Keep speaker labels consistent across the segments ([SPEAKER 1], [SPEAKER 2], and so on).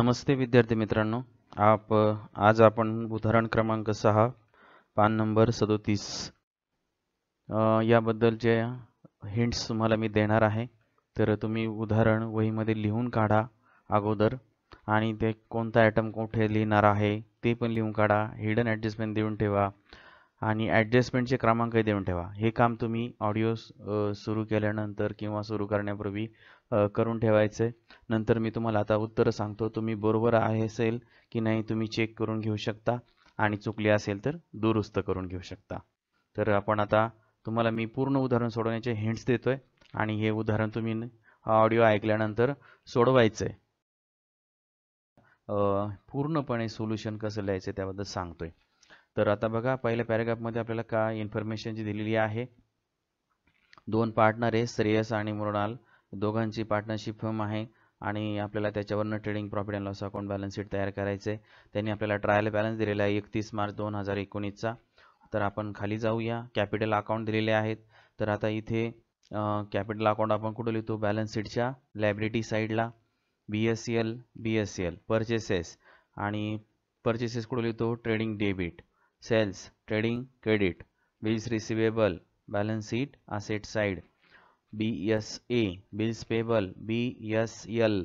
[SPEAKER 1] नमस्ते विद्यार्थी मित्रांनो. आज आपण उदाहरण क्रमांक 6 पान नंबर 37 याबद्दलचे हिंट्स तुम्हाला मी देणार आहे. तर तुम्ही उदाहरण वहीमध्ये लिहून काढा अगोदर आणि ते कोणता आयटम कुठे लिहिणार आहे ते पण लिहून काढा. हिडन ॲडजस्टमेंट देऊन ठेवा आणि ॲडजस्टमेंटचे क्रमांकही देऊन ठेवा. हे काम तुम्ही ऑडिओ सुरू केल्यानंतर किंवा सुरू करण्यापूर्वी करून ठेवायचे. नंतर मी तुम्हाला आता उत्तरं सांगतो. तुम्ही बरोबर आहे असेल की नाही तुम्ही चेक करून घेऊ शकता आणि चुकले असेल तर दुरुस्त करून घेऊ शकता. तर आपण आता तुम्हाला मी पूर्ण उदाहरण सोडवण्याचे हिंट्स देतोय आणि हे उदाहरण तुम्ही ऑडिओ ऐकल्यानंतर सोडवायचंय. पूर्णपणे सोल्युशन कसं लिहायचं त्याबद्दल सांगतोय. तर आता बघा, पहिल्या पॅराग्राफमध्ये आपल्याला काय इन्फॉर्मेशन जी दिलेली आहे. 2 पार्टनर आहे, श्रेयस आणि मृणाल. दोघांची पार्टनरशिप फर्म आहे आणि आपल्याला त्याच्यावरनं trading profit and loss account balance sheet तयार करायचे. त्यांनी आपल्याला ट्रायल बॅलन्स दिलेला आहे 31 मार्च 2019चा. तर आपण खाली जाऊया. कॅपिटल अकाउंट दिलेले आहेत. तर आता इथे कॅपिटल अकाउंट आपण कुठे लिहितो? बॅलन्स शीटच्या लायबिलिटी साईडला. बीएससीएल परचेसेस आणि परचेसेस कुठे लिहितो? Trading debit. Sales trading credit. Bills receivable balance sheet asset side. BSA bills payable. BSL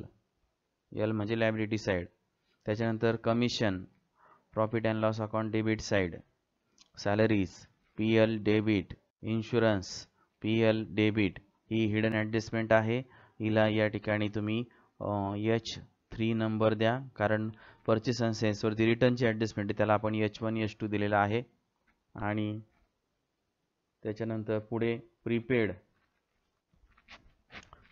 [SPEAKER 1] L म्हणजे लायबिलिटी साइड. त्याच्यानंतर commission profit and loss account debit side. Salaries PL debit. Insurance PL debit. ही hidden adjustment आहे. हिला या ठिकाणी तुम्ही H3 number द्या, कारण परचेस अँड सेल्सवरती रिटर्नची ॲडजस्टमेंट त्याला आपण H1 H2 दिलेला आहे. आणि त्याच्यानंतर पुढे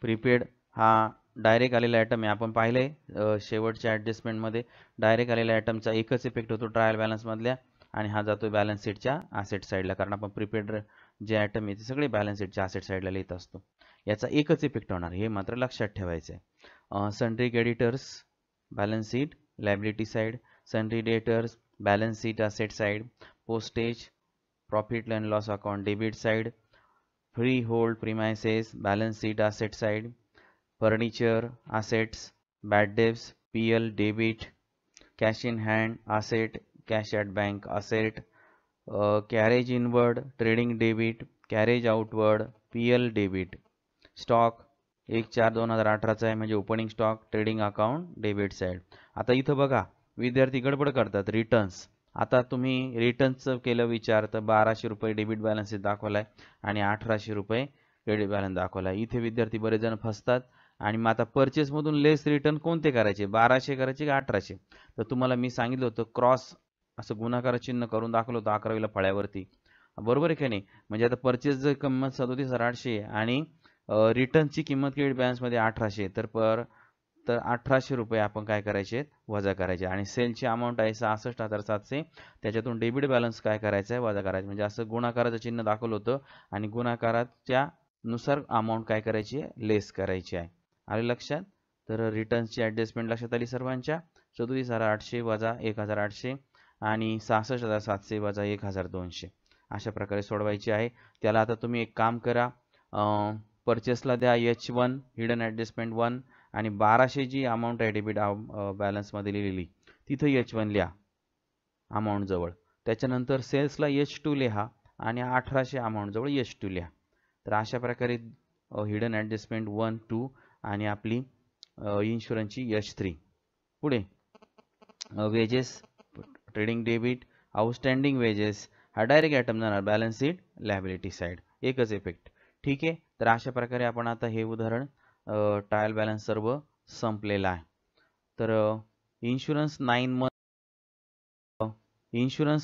[SPEAKER 1] प्रीपेड हा डायरेक्ट आलेला आयटम आहे. आपण पाहिलंय शेवटच्या ॲडजस्टमेंटमध्ये डायरेक्ट आलेल्या आयटमचा एकच इफेक्ट होतो ट्रायल बॅलन्समधल्या आणि हा जातो बॅलन्स शीटच्या ॲसेट साईडला, कारण आपण प्रीपेड जे आयटम आहे ते सगळे बॅलन्स शीटच्या ॲसेट साईडला लिहित असतो. याचा एकच इफेक्ट होणार, हे मात्र लक्षात ठेवायचं आहे. Sundry creditors balance sheet liability side. Sundry debtors balance sheet asset side. Postage profit and loss account debit side. freehold premises balance sheet asset side. Furniture assets bad debts PL debit. Cash in hand asset cash at bank asset. Carriage inward trading debit. Carriage outward PL debit. Stock 1/4/2018 आहे म्हणजे opening stock trading account debit side. आता इथं बघा, विद्यार्थी गडबड करतात. Returns, आता तुम्ही रिटर्नचं केलं विचार तर 1200 रुपये डेबिट बॅलन्स दाखवलाय आणि 1800 रुपये क्रेडिट बॅलन्स दाखवलाय. इथे विद्यार्थी बरेच जण फसतात. आणि मग आता परचेसमधून लेस रिटर्न कोणते करायचे? 1200 करायचे का 1800? तर तुम्हाला मी सांगितलं होतं क्रॉस असं गुणाकार चिन्ह करून दाखवलं होतं 11वीला फळ्यावरती, बरोबर आहे की नाही? म्हणजे आता परचेस जर किंमत 37,800 आणि रिटर्नची किंमत क्रेडिट बॅलन्समध्ये 1800 तर 1800 रुपये आपण काय करायचे? वजा करायचे. आणि सेलची अमाऊंट आहे 66,700. त्याच्यातून डेबिट बॅलन्स काय करायचं आहे? वजा करायचं. म्हणजे असं गुणाकाराचं चिन्ह दाखवलं होतं आणि गुणाकाराच्या नुसार अमाऊंट काय करायची आहे? लेस करायची आहे. आले लक्षात? तर रिटर्न्सची ॲडजस्टमेंट लक्षात आली सर्वांच्या. 37,800 वजा 1,800 आणि 66,700 वजा 1,200 अशा प्रकारे सोडवायची आहे. त्याला आता तुम्ही एक काम करा, परचेसला द्या H1 हिडन ॲडजस्टमेंट 1 आणि 1200 जी अमाऊंट आहे डेबिट बॅलन्समध्ये लिहिलेली तिथं H1 लिहा अमाऊंट जवळ. त्याच्यानंतर सेल्सला H2 लिहा आणि 1800 अमाऊंट जवळ H2 लिहा. तर अशा प्रकारे हिडन ॲडजस्टमेंट 1, 2 आणि आपली इन्शुरन्सची H3. पुढे wedges trading debit outstanding wedges हा डायरेक्ट आयटम जाणार बॅलन्स शीट लायबिलिटी साईड, एकच इफेक्ट. ठीक आहे. तर अशा प्रकारे आपण आता हे उदाहरण ट्रायल बॅलन्स सर्व संपलेला आहे. तर इन्शुरन्स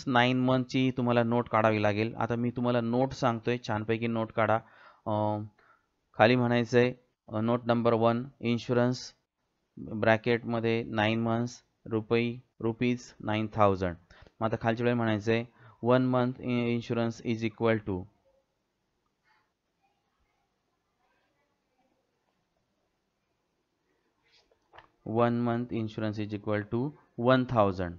[SPEAKER 1] 9 मंथची तुम्हाला नोट काढावी लागेल. आता मी तुम्हाला नोट सांगतोय, छानपैकी नोट काढा. खाली म्हणायचंय नोट नंबर 1 इन्शुरन्स ब्रॅकेटमध्ये 9 मंथ्स रुपीज 9,000. मग आता खालच्या वेळी म्हणायचंय 1 month insurance is equal to 1 month insurance is equal to 1,000.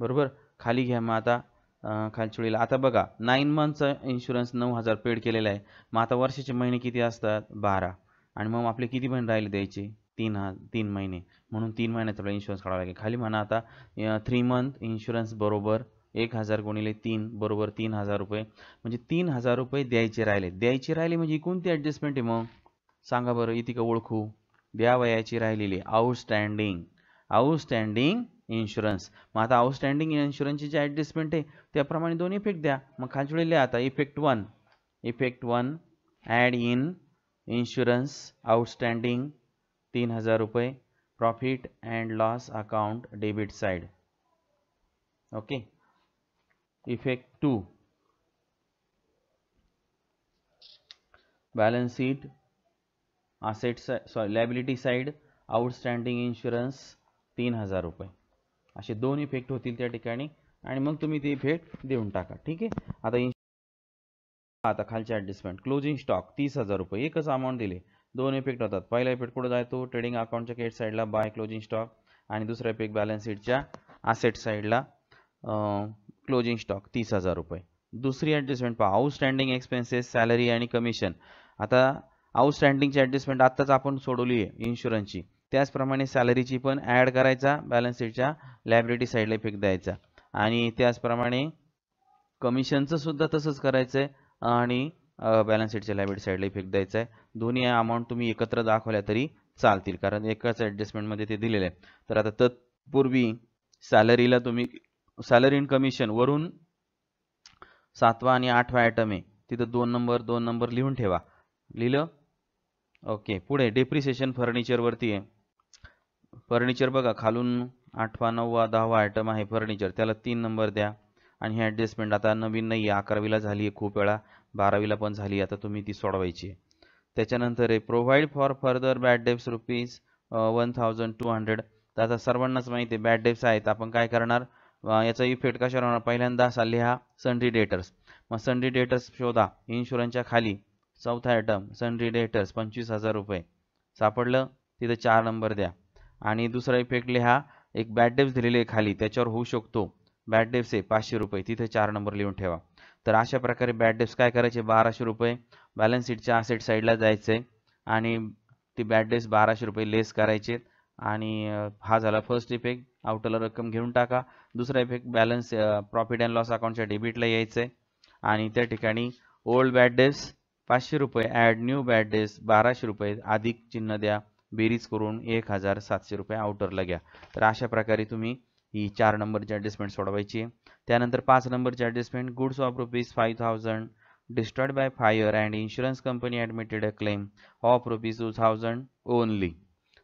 [SPEAKER 1] बरोबर. खाली घ्या. मग आता खालच्या वेळेला आता बघा 9 मंथचा इन्शुरन्स 9,000 पेड केलेला आहे. मग आता वर्षाचे महिने किती असतात? 12. आणि मग आपले किती महिने राहिले द्यायचे? तीन महिने, म्हणून 3 महिन्याचा आपल्याला इन्शुरन्स काढावा लागेल. खाली म्हणा आता 3 मंथ इन्शुरन्स बरोबर 1000 गुणिले 3 बरोबर 3000 रुपये, म्हणजे 3000 रुपये द्यायचे राहिले म्हणजे कोणती ॲडजस्टमेंट आहे मग सांगा बरं, इथे का ओळखू? द्यावयाची राहिलेली आउटस्टँडिंग इन्शुरन्स. मग आता आउटस्टँडिंग इन्शुरन्सची जी ॲडजस्टमेंट आहे त्याप्रमाणे दोन इफेक्ट द्या. मग खालच्या वेळेला आता effect one add in insurance outstanding 3000 रुपये, profit and loss account debit side. Okay. Effect 2 balance sheet asset liability side outstanding insurance 3000 रुपये, असे दोन इफेक्ट होतील त्या ठिकाणी आणि मग तुम्ही ते इफेक्ट देऊन टाका. ठीक आहे. आता खालचे ॲडजस्टमेंट क्लोजिंग स्टॉक 30,000 रुपये, एकच अमाऊंट दिले, दोन इफेक्ट होतात. पहिला इफेक्ट कुठे जातो? ट्रेडिंग अकाउंटच्या क्रेडिट साईडला बाय क्लोजिंग स्टॉक, आणि दुसरा इफेक्ट बॅलन्स शीटच्या असेट साईडला क्लोजिंग स्टॉक 30,000 रुपये. दुसरी ॲडजस्टमेंट पहा, आउटस्टँडिंग एक्सपेन्सेस सॅलरी आणि कमिशन. आता आउटस्टँडिंगची ॲडजस्टमेंट आत्ताच आपण सोडवली आहे इन्शुरन्सची, त्याचप्रमाणे सॅलरीची पण ॲड करायचा, बॅलन्स शीटच्या लायबिलिटी साईडला इफेक्ट द्यायचा, आणि त्याचप्रमाणे कमिशनचं सुद्धा तसंच करायचं आहे आणि बॅलन्स शीटच्या लायबिलिटी साईडला इफेक्ट द्यायचा आहे. दोन्ही अमाऊंट तुम्ही एकत्र दाखवल्या तरी चालतील कारण एकाच ॲडजस्टमेंटमध्ये ते दिलेले आहे. तर आता तत्पूर्वी सॅलरीला तुम्ही सॅलरी अँड कमिशन वरून 7वा आणि 8वा आयटम आहे तिथं 2 नंबर लिहून ठेवा. लिहिलं? ओके. पुढे डेप्रिसिएशन फर्निचरवरती आहे. फर्निचर बघा खालून 8वा 9वा 10वा आयटम आहे फर्निचर, त्याला 3 नंबर द्या. आणि ही ॲडजस्टमेंट आता नवीन नाही आहे, 11वीला झाली आहे खूप वेळा, 12वीला पण झाली, आता तुम्ही ती सोडवायची आहे. त्याच्यानंतर आहे provide for further bad debts ₹1200. तर आता सर्वांनाच माहिती आहे बॅड डेब्स आहेत, आपण काय करणार? याचा इफेक्ट कशावर होणार? पहिल्यांदा असा लिहा सन्ड्री डेटर्स. मग सन्ड्री डेटर्स शोधा इन्शुरन्सच्या खाली, चौथा आयटम सन्ड्री डेटर्स 25,000 रुपये सापडलं, तिथं 4 नंबर द्या. आणि दुसरा इफेक्ट लिहा, एक बॅड डेब्स दिलेले खाली, त्याच्यावर होऊ शकतो बॅड डेब्स आहे 500 रुपये, तिथे 4 नंबर लिहून ठेवा. तर अशा प्रकारे बॅड डेब्स काय करायचे? 1200 रुपये बॅलन्स शीटच्या असेट साईडला जायचे आणि ती बॅड डेब्स 1200 रुपये लेस करायचे. आणि हा झाला फर्स्ट इफेक्ट, आउटरला रक्कम घेऊन टाका. दुसरा effect balance profit and loss अकाउंटच्या डेबिटला यायचं आहे आणि त्या ठिकाणी ओल्ड बॅड डेब्स 500 रुपये ॲड न्यू बॅड डेब्स 1200 रुपये अधिक चिन्ह द्या, बेरीज करून 1700 रुपये आउटरला घ्या. तर अशा प्रकारे तुम्ही ही 4 नंबरची ॲडजस्टमेंट सोडवायची आहे. त्यानंतर 5 नंबरची adjustment goods of ₹5,000 destroyed by fire and insurance company admitted a claim of ₹2,000 only.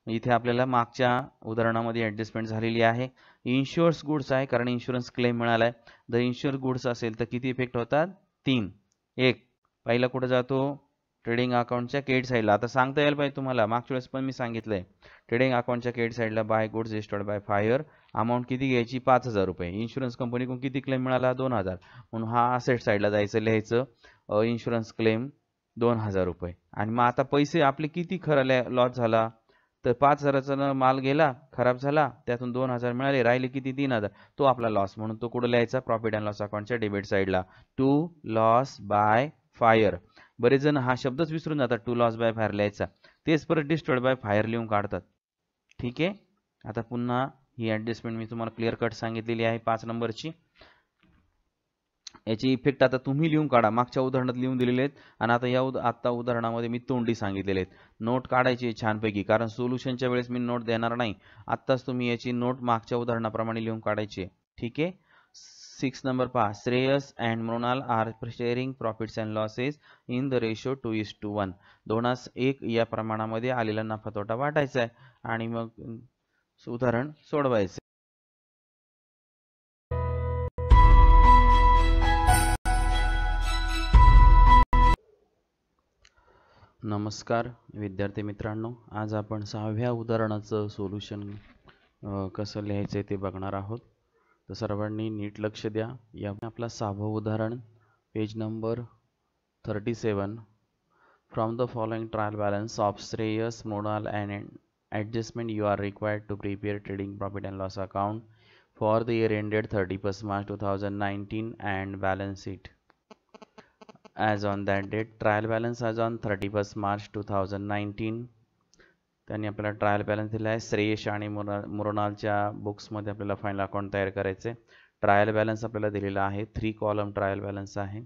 [SPEAKER 1] इथे आपल्याला मागच्या उदाहरणामध्ये ॲडजस्टमेंट झालेली आहे. इन्शुअर्स गुड्स आहे कारण इन्शुरन्स क्लेम मिळाला आहे. जर इन्शुअर गुड्स असेल तर किती इफेक्ट होतात? 3. एक पहिला कुठं जातो? ट्रेडिंग अकाउंटच्या क्रेडिट साईडला. आता सांगता यायला पाहिजे तुम्हाला, मागच्या वेळेस पण मी सांगितलंय, ट्रेडिंग अकाउंटच्या क्रेडिट साईडला by goods destroyed by fire amount किती घ्यायची? 5,000 रुपये. इन्शुरन्स कंपनीकडून किती क्लेम मिळाला? 2,000. म्हणून हा असेट साईडला जायचं, लिहायचं इन्शुरन्स क्लेम 2,000 रुपये. आणि मग आता पैसे आपले किती खरं लॉस झाला? तर 5,000चा माल गेला, खराब झाला, त्यातून 2,000 मिळाले, राहिले किती? 3,000. तो आपला लॉस, म्हणून तो कुठं लिहायचा? प्रॉफिट अँड लॉस अकाउंटच्या डेबिट साईडला. To loss by fire. बरेच जण हा शब्दच विसरून जातात, टू लॉस बाय फायर लिहायचा, तेच परत डिस्ट्रॉयड बाय फायर लिहून काढतात. ठीक आहे. आता पुन्हा ही ॲडजस्टमेंट मी तुम्हाला क्लिअर कट सांगितलेली आहे 5 नंबरची. याची इफेक्ट आता तुम्ही लिहून काढा, मागच्या उदाहरणात लिहून दिलेले आहेत आणि आता उदाहरणामध्ये मी तोंडी सांगितलेले आहेत. नोट काढायची छानपैकी, कारण सोल्युशनच्या वेळेस मी नोट देणार नाही, आत्ताच तुम्ही याची नोट मागच्या उदाहरणाप्रमाणे लिहून काढायची. ठीक आहे. 6 नंबर पहा, Shreyas and Mrinal are sharing profits and losses in the ratio 2:1. 2:1 या प्रमाणामध्ये आलेला नफा तोटा वाटायचा आहे आणि मग उदाहरण सोडवायचे. नमस्कार विद्यार्थी मित्रांनो, आज आपण 6व्या उदाहरणाचं सोल्युशन कसं लिहायचं ते बघणार आहोत. तर सर्वांनी नीट लक्ष द्या. या आपला 6वं उदाहरण, page number 37. From the following trial balance of Shreyas, Mrinal and adjustment you are required to prepare trading profit and loss account for the year ended 31st March 2019 and balance sheet as on that date. Trial balance as on 31st March 2019. त्यांनी आपल्याला trial balance दिला आहे. श्रेयश आणि मृणालच्या बुक्समध्ये आपल्याला final account तयार करायचे. Trial balance आपल्याला दिलेला आहे. 3 कॉलम ट्रायल बॅलन्स आहे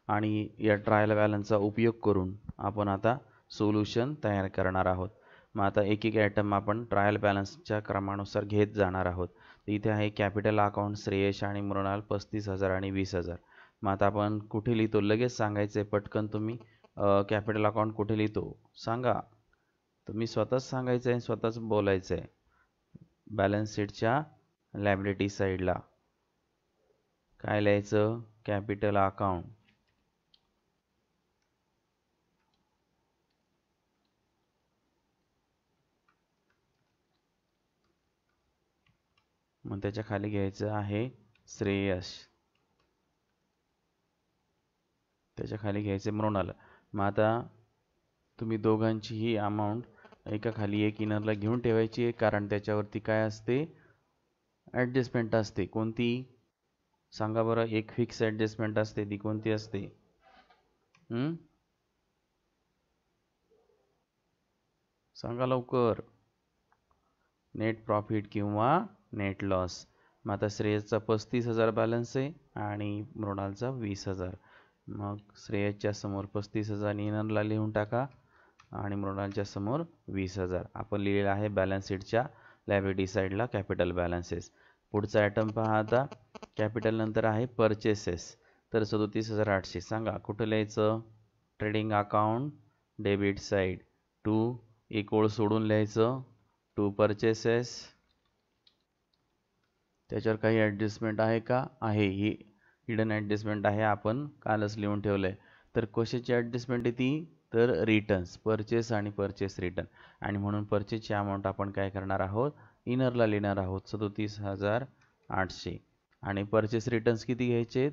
[SPEAKER 1] आणि या ट्रायल बॅलन्सचा उपयोग करून आपण आता सोल्युशन तयार करणार आहोत. मग आता एक एक आयटम आपण ट्रायल बॅलन्सच्या क्रमानुसार घेत जाणार आहोत. इथे आहे कॅपिटल अकाउंट श्रेयश आणि मृणाल 35,000 आणि 20,000. मग आता आपण कुठे लिहितो लगेच सांगायचं आहे पटकन. तुम्ही कॅपिटल अकाउंट कुठे लिहितो सांगा. तुम्ही स्वतःच सांगायचं आहे, स्वतःच बोलायचं आहे. बॅलन्स शीटच्या लायबिलिटी साईडला काय लिहायचं? Capital account. मग त्याच्या खाली घ्यायचं आहे श्रेयश, त्याच्या खाली घ्यायचे मृणाल. मग आता तुम्ही दोघांचीही अमाऊंट एका खाली एक इनरला घेऊन ठेवायची आहे, कारण त्याच्यावरती काय असते? ॲडजस्टमेंट असते. कोणती सांगा बरं? एक फिक्स ॲडजस्टमेंट असते, ती कोणती असते? सांगा लवकर. नेट प्रॉफिट किंवा नेट लॉस. मग आता श्रेयसचा 35,000 बॅलन्स आहे आणि मृणालचा 20,000. मग श्रेयसच्या समोर 35,000 इनरला लिहून टाका आणि मृणालच्या समोर 20,000. आपण लिहिलेलं आहे बॅलन्स शीटच्या लायबिलिटी साईडला कॅपिटल बॅलन्सेस. पुढचा आयटम पहा आता. कॅपिटल नंतर आहे परचेसेस. तर 37,800. सांगा कुठं लिहायचं? Trading account debit side. To एक ओळ सोडून लिहायचं टू परचेसेस. त्याच्यावर काही ॲडजस्टमेंट आहे का? आहे. ही हिडन ॲडजस्टमेंट आहे, आपण कालच लिहून ठेवलं आहे. तर कशाची ॲडजस्टमेंट आहे ती? तर रिटर्न्स, परचेस आणि परचेस रिटर्न. आणि म्हणून परचेसची अमाऊंट आपण काय करणार आहोत? इनरला लिहिणार आहोत 37,800. आणि परचेस रिटर्न्स किती घ्यायचे?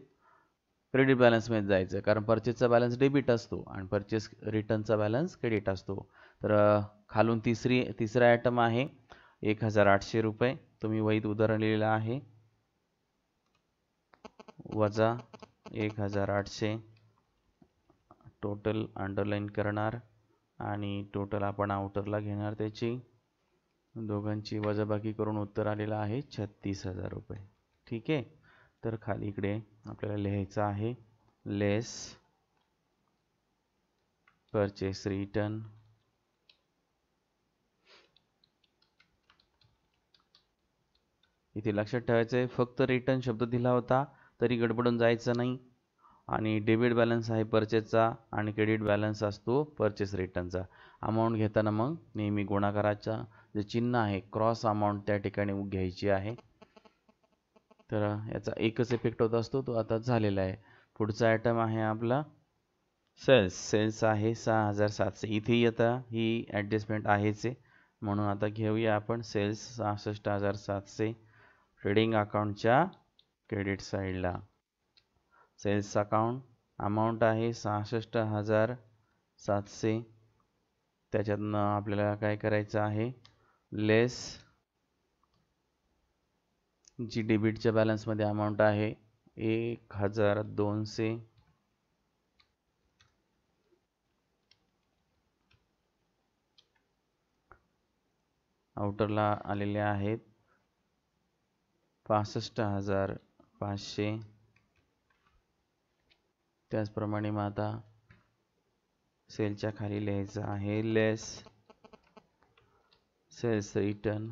[SPEAKER 1] क्रेडिट बॅलन्समध्ये जायचं, कारण परचेसचा बॅलन्स डेबिट असतो आणि परचेस रिटर्नचा बॅलन्स क्रेडिट असतो. तर खालून तिसरा आयटम आहे 1,800 रुपये. तुम्ही वहीत उदाहरण लिहिलेलं आहे. वजा 1,800 टोटल अंडरलाईन करणार आणि टोटल आपण आउटरला घेणार त्याची. दोघांची वजाबाकी करून उत्तर आलेलं आहे 36,000 रुपये. ठीक आहे. तर खाली इकडे आपल्याला लिहायचं आहे लेस परचेस रिटर्न. इथे लक्षात ठेवायचं आहे, फक्त रिटर्न शब्द दिला होता तरी गडबडून जायचं नाही. आणि डेबिट बॅलन्स आहे परचेसचा आणि क्रेडिट बॅलन्स असतो परचेस रिटर्नचा. अमाऊंट घेताना मग नेहमी गुणाकाराचा जे चिन्ह आहे क्रॉस अमाऊंट त्या ठिकाणी घ्यायची आहे. तर याचा एकच इफेक्ट होत असतो, तो आता झालेला आहे. पुढचा आयटम आहे आपला सेल्स. सेल्स आहे 6,700. इथेही आता ही ॲडजस्टमेंट आहेच आहे, म्हणून आता घेऊया आपण सेल्स 66,700 ट्रेडिंग अकाउंटच्या क्रेडिट साईडला. सेल्स अकाउंट अमाऊंट आहे 66,700. त्याच्यातनं आपल्याला काय करायचं आहे? लेस जी डेबिटच्या बॅलन्समध्ये अमाऊंट आहे 1,200. आउटरला आलेले आहेत 65,500. त्याचप्रमाणे मग आता सेलच्या खाली लिहायचं आहे लेस सेल्स रिटर्न.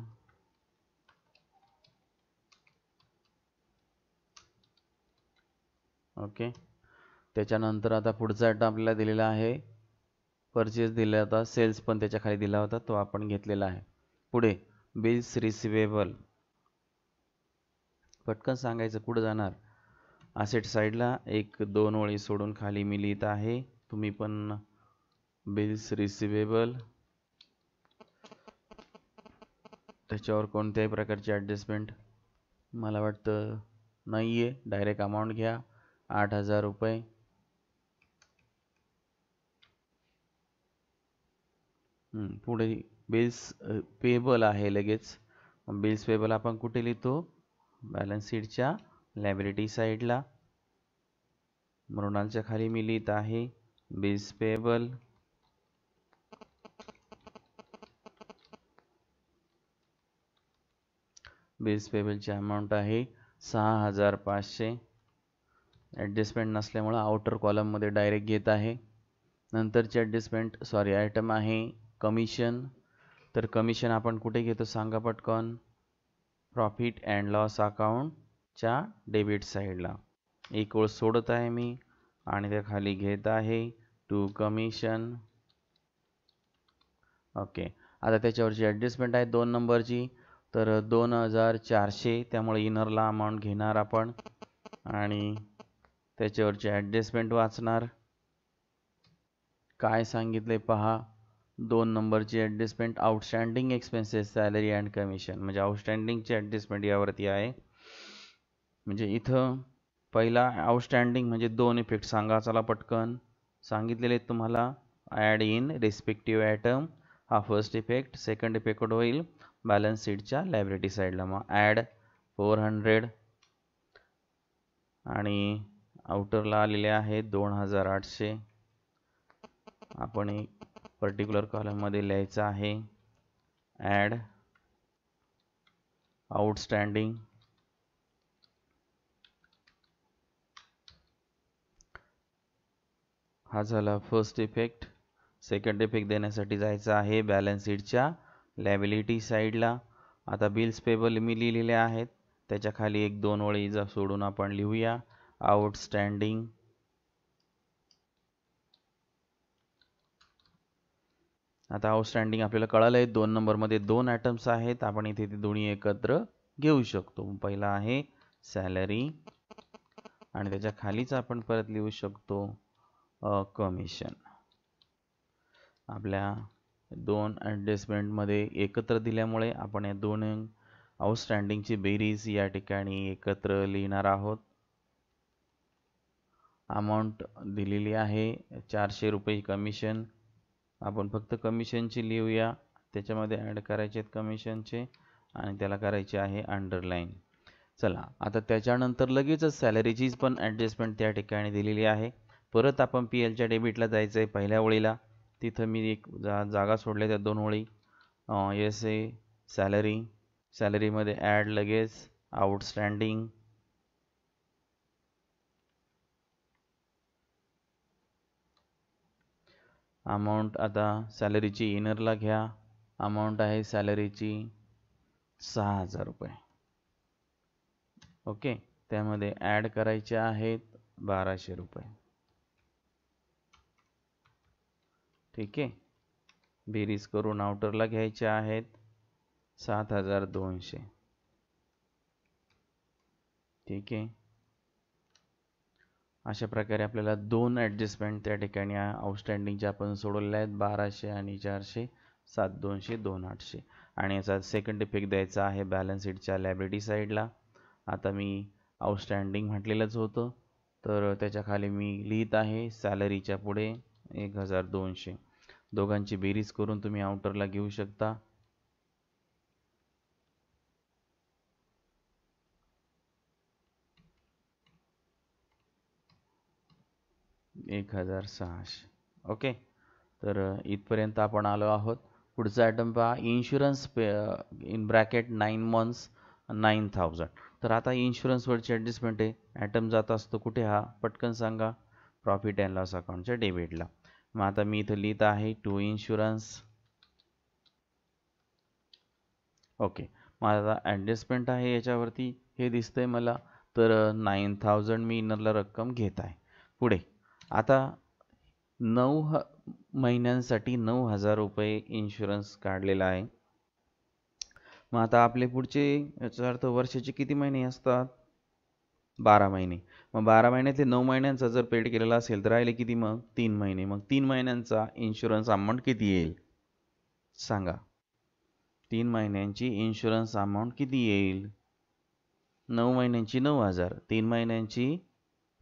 [SPEAKER 1] ओके. त्याच्यानंतर आता पुढचा आयटम आपल्याला दिलेला आहे परचेस दिला होता, सेल्स पण त्याच्या खाली दिला होता, तो आपण घेतलेला आहे. पुढे बिल्स रिसिवेबल. पटकन सांगायचं कुठं जाणार? असेट साईडला एक दोन ओळी सोडून खाली मी लिहित आहे, तुम्ही पण बिल्स रिसिवेबल. त्याच्यावर कोणत्याही प्रकारची ॲडजस्टमेंट मला वाटतं नाही आहे. डायरेक्ट अमाऊंट घ्या 8,000 रुपये. पुढे बिल्स पेबल आहे लगेच. बिल्स पेबल आपण कुठे लिहितो? बॅलन्स शीटच्या लायबिलिटी साईडला. मृणालच्या खाली मी लिहित आहे बिल्स पेबल. बिल्स पेबलची अमाऊंट आहे 6500. ॲडजस्टमेंट नसल्यामुळं आउटर कॉलममध्ये डायरेक्ट घेत आहे. नंतरची आयटम आहे कमिशन. तर कमिशन आपण कुठे घेतो सांगा पटकन. प्रॉफिट अँड लॉस अकाउंटच्या डेबिट साईडला. एक ओळ सोडत आहे मी आणि त्या खाली घेत आहे टू कमिशन. ओके, आता त्याच्यावरची ॲडजस्टमेंट आहे 2 नंबरची, तर 2400. त्यामुळे इनरला अमाऊंट घेणार आपण आणि त्याच्यावरची ॲडजस्टमेंट वाचणार. काय सांगितले पहा, 2 नंबरची adjustment outstanding expenses salary and commission, म्हणजे आउटस्टँडिंगची ॲडजस्टमेंट यावरती आहे. म्हणजे इथं पहिला आउटस्टँडिंग म्हणजे 2 इफेक्ट सांगा चला पटकन. सांगितलेले तुम्हाला ॲड इन रिस्पेक्टिव्ह आयटम, हा फर्स्ट इफेक्ट. सेकंड इफेक्ट होईल बॅलन्स शीटच्या लायबिलिटी साईडला. मग ॲड 400 आणि आउटरला आलेले आहे 2800. आपण एक पर्टिक्युलर कॉलममध्ये लिहायचं आहे ॲड आउटस्टँडिंग. हा झाला फर्स्ट इफेक्ट. सेकंड इफेक्ट देण्यासाठी जायचं आहे बॅलन्स शीटच्या लायबिलिटी साईडला. आता बिल्स पेबल मी लिहिलेले आहेत, त्याच्या खाली 1-2 ओळी सोडून आपण लिहूया आउटस्टँडिंग. आता आउटस्टँडिंग आपल्याला कळालं आहे 2 नंबरमध्ये 2 आयटम्स आहेत. आपण इथे ते दोन्ही एकत्र घेऊ शकतो. पहिला आहे सॅलरी आणि त्याच्या खालीच आपण परत लिहू शकतो कमिशन. आपल्या 2 ॲडजस्टमेंटमध्ये एकत्र दिल्यामुळे आपण या 2 आउटस्टँडिंगची बेरीज या ठिकाणी एकत्र लिहिणार आहोत. अमाऊंट दिलेली आहे 400 रुपये कमिशन. आपण फक्त कमिशनची लिहूया, त्याच्यामध्ये ॲड करायचे आहेत कमिशनचे आणि त्याला करायचे आहे अंडरलाईन. चला, आता त्याच्यानंतर लगेचच सॅलरीचीच पण ॲडजस्टमेंट त्या ठिकाणी दिलेली आहे. परत आपण पी एलच्या डेबिटला जायचं आहे पहिल्या ओळीला. तिथं मी एक जागा सोडल्या त्या 2 ओळी. एस ए सॅलरी, सॅलरीमध्ये ॲड लगेच आउटस्टँडिंग. अमाऊंट आता सॅलरीची इनरला घ्या. अमाऊंट आहे सॅलरीची 6000 रुपये. ओके, त्यामध्ये ॲड करायचे आहेत 1200 रुपये. ठीक आहे, बेरीज करून आउटरला घ्यायचे आहेत 7200. ठीक आहे, अशा प्रकारे आपल्याला 2 ॲडजस्टमेंट त्या ठिकाणी आउटस्टँडिंगच्या आपण सोडवलेल्या आहेत 1200 आणि 400, 7200, 2800. आणि याचा सेकंड इफेक्ट द्यायचा आहे बॅलन्स शीटच्या लायबिलिटी साईडला. आता मी आउटस्टँडिंग म्हटलेलंच होतं, तर त्याच्या खाली मी लिहित आहे सॅलरीच्या पुढे 1200. दोघांची बेरीज करून तुम्ही आउटरला घेऊ शकता. 1600. ओके, तर इथपर्यंत आपण आलो आहोत. पुढचा आयटम पहा, इन्शुरन्स इन ब्रॅकेट 9 months 9000. तर आता इन्शुरन्सवरची ॲडजस्टमेंट आहे. ॲटम जात असतो कुठे, हा पटकन सांगा, प्रॉफिट अँड लॉस अकाउंटच्या डेबिटला. मग आता मी इथं लिहित आहे टू इन्शुरन्स. ओके, मग आता ॲडजस्टमेंट आहे याच्यावरती हे दिसतंय मला, तर 9000 मी इनरला रक्कम घेत आहे. पुढे आता 9 महिन्यांसाठी 9000 रुपये इन्शुरन्स काढलेला आहे. मग आता आपले पुढचे, याचा अर्थ वर्षाचे किती महिने असतात, 12 महिने. मग 12 महिन्यातले 9 महिन्यांचा जर पेड केलेला असेल तर राहिले किती, मग 3 महिने. मग 3 महिन्यांचा इन्शुरन्स अमाऊंट किती येईल सांगा. 3 महिन्यांची इन्शुरन्स अमाऊंट किती येईल. 9 महिन्यांची 9000, 3 महिन्यांची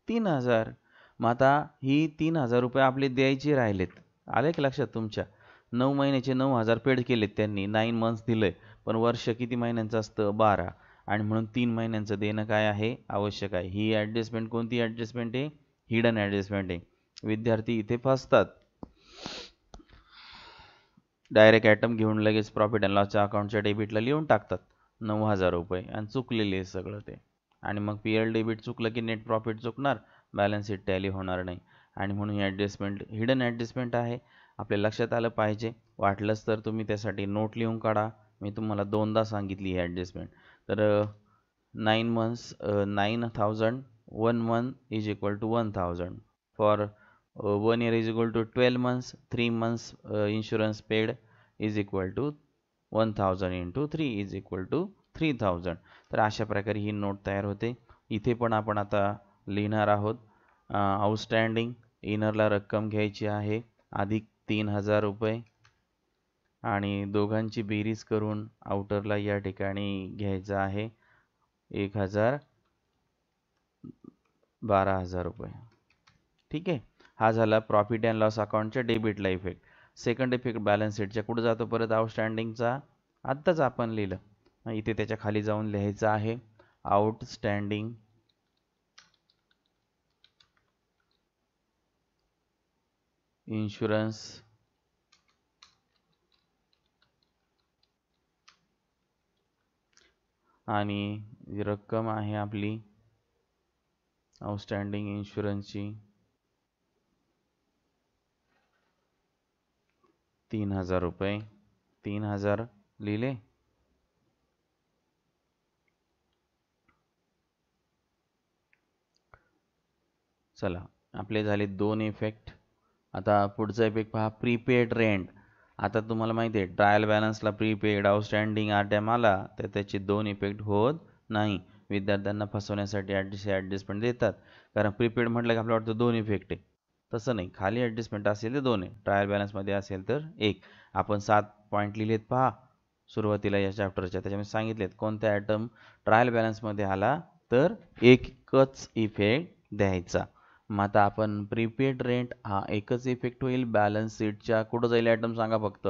[SPEAKER 1] 3000. मग आता ही 3000 रुपये आपले द्यायचे राहिलेत. आले का लक्षात तुमच्या. 9 महिन्याचे 9000 पेड केलेत त्यांनी, 9 months दिलंय, पण वर्ष किती महिन्यांचं असतं, 12. आणि म्हणून 3 महिन्यांचं देणं काय आहे, आवश्यक आहे. ही ॲडजस्टमेंट कोणती ॲडजस्टमेंट आहे, हिडन ॲडजस्टमेंट आहे. विद्यार्थी इथे फसतात, डायरेक्ट आयटम घेऊन लगेच प्रॉफिट अँड लॉसच्या अकाउंटच्या डेबिटला लिहून टाकतात. 9,000 रुपये आणि चुकलेले आहे सगळं ते. आणि मग पी एल डेबिट चुकलं की नेट प्रॉफिट चुकणार, बॅलन्स शीट टॅली होणार नाही. आणि म्हणून ही ॲडजस्टमेंट हिडन ॲडजस्टमेंट आहे, आपल्या लक्षात आलं पाहिजे. वाटलंच तर तुम्ही त्यासाठी नोट लिहून काढा. मी तुम्हाला दोनदा सांगितली ही ॲडजस्टमेंट. तर 9 months 9,000, 1 month is equal to 1,000. For 1 year is equal to 12 months, 3 months insurance paid is equal to 1000 into 3 is equal to 3000. तर अशा प्रकारे ही नोट तयार होते. इथे पण आपण आता लिहिणार आहोत आउटस्टँडिंग इनरला रक्कम घ्यायची आहे अधिक 3,000 रुपये आणि दोघांची बेरीज करून आउटरला या ठिकाणी घ्यायचं आहे 1,000 12,000 रुपये. ठीक आहे, हा झाला प्रॉफिट अँड लॉस अकाउंटच्या डेबिटला इफेक्ट. सेकंड इफेक्ट बॅलन्स शीटच्या कुठे जातो परत आउटस्टँडिंगचा, आत्ताच आपण लिहिलं, इथे त्याच्या खाली जाऊन लिहायचं आहे आउटस्टँडिंग इन्शुरन्स आणि रक्कम आहे आपली आउटस्टँडिंग इन्शुरन्सची 3,000 रुपये. 3,000 लिहिले. चला, आपले झाले दोन इफेक्ट. आता पुढचा इफेक्ट पहा, प्रीपेड रेंट. आता तुम्हाला माहिती आहे ट्रायल बॅलन्सला प्रीपेड आउटस्टँडिंग आयटम आला तर त्याचे दोन इफेक्ट होत नाही. विद्यार्थ्यांना फसवण्यासाठी ॲडजस्टमेंट देतात, कारण प्रीपेड म्हटलं की आपल्याला वाटतं दोन इफेक्ट आहे. तसं नाही, खाली ॲडजस्टमेंट असेल तर दोन आहे, ट्रायल बॅलन्समध्ये असेल तर एक. आपण 7 पॉईंट लिहिलेत पहा सुरुवातीला या चॅप्टरच्या, त्याच्यामध्ये सांगितलेत कोणत्या आयटम ट्रायल बॅलन्समध्ये आला तर एकच इफेक्ट द्यायचा. मग आता आपण प्रीपेड रेंट हा एकच इफेक्ट होईल बॅलन्स शीटच्या कुठं जाईल आयटम सांगा फक्त.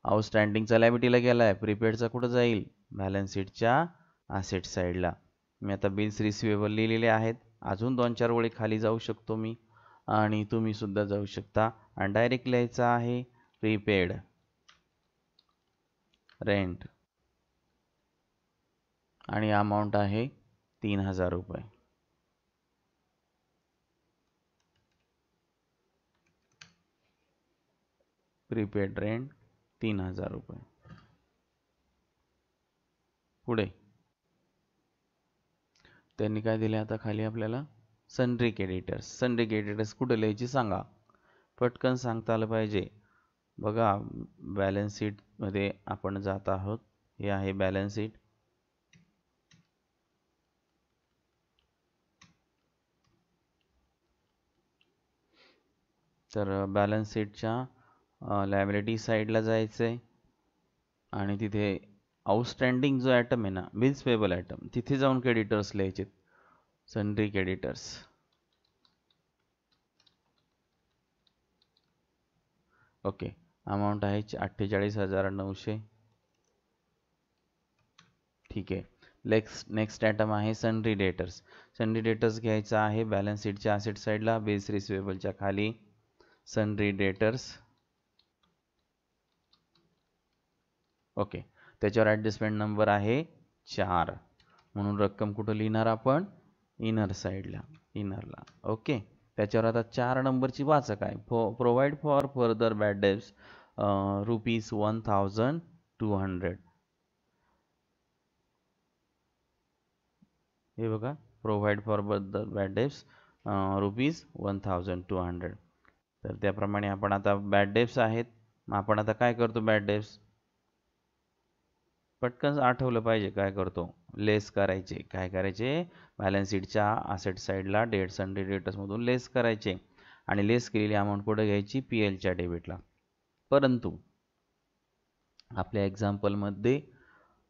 [SPEAKER 1] आउटस्टँडिंगचा लायबिलिटीला गेला आहे, प्रीपेडचा कुठं जाईल बॅलन्स शीटच्या असेट साईडला. मी आता बिल्स रिसिवेबल लिहिलेले आहेत, अजून 2-4 ओळी खाली जाऊ शकतो मी आणि तुम्ही सुद्धा जाऊ शकता आणि डायरेक्ट लिहायचं आहे प्रीपेड रेंट आणि अमाऊंट आहे 3,000 रुपये. प्रीपेड रेंट 3,000 रुपये. पुढे त्यांनी काय दिले आता खाली आपल्याला, सनरी क्रेडिटर्स. सनरी क्रेडिटर्स कुठे लिहायची सांगा, पटकन सांगता आलं पाहिजे. बघा बॅलन्स शीटमध्ये आपण जात आहोत, हे आहे बॅलन्स शीट. तर बॅलन्स शीटच्या लायबिलिटी साईडला जायचं आहे आणि तिथे आउटस्टँडिंग जो आयटम आहे ना बिल्स पेबल आयटम, तिथे जाऊन क्रेडिटर्स लिहायचे, सनरी क्रेडिटर्स. ओके, अमाऊंट आहे 48,900. ठीक आहे, नेक्स्ट आयटम आहे सनरी डेटर्स. सनरी डेटर्स घ्यायचा आहे बॅलन्स शीटच्या असेट साईडला बिल्स रिसिवेबलच्या खाली सनरी डेटर्स. ओके, त्याच्यावर ॲडजस्टमेंट नंबर आहे 4, म्हणून रक्कम कुठं लिहिणार आपण इनर साईडला, इनरला. ओके, त्याच्यावर आता 4 नंबरची वाचक आहे, provide for further bad debts ₹1,200. हे बघा, provide for further bad debts ₹1,200. तर त्याप्रमाणे आपण आता बॅड डेब्ट्स आहेत, मग आपण आता काय करतो बॅड डेब्ट्स, पटकन आठवलं पाहिजे काय करतो, लेस करायचे. काय करायचे, बॅलन्स शीटच्या असेट साईडला डेट्स आणि डेटर्समधून लेस करायचे आणि लेस केलेली अमाऊंट कुठे घ्यायची पी एलच्या डेबिटला. परंतु आपल्या एक्झाम्पलमध्ये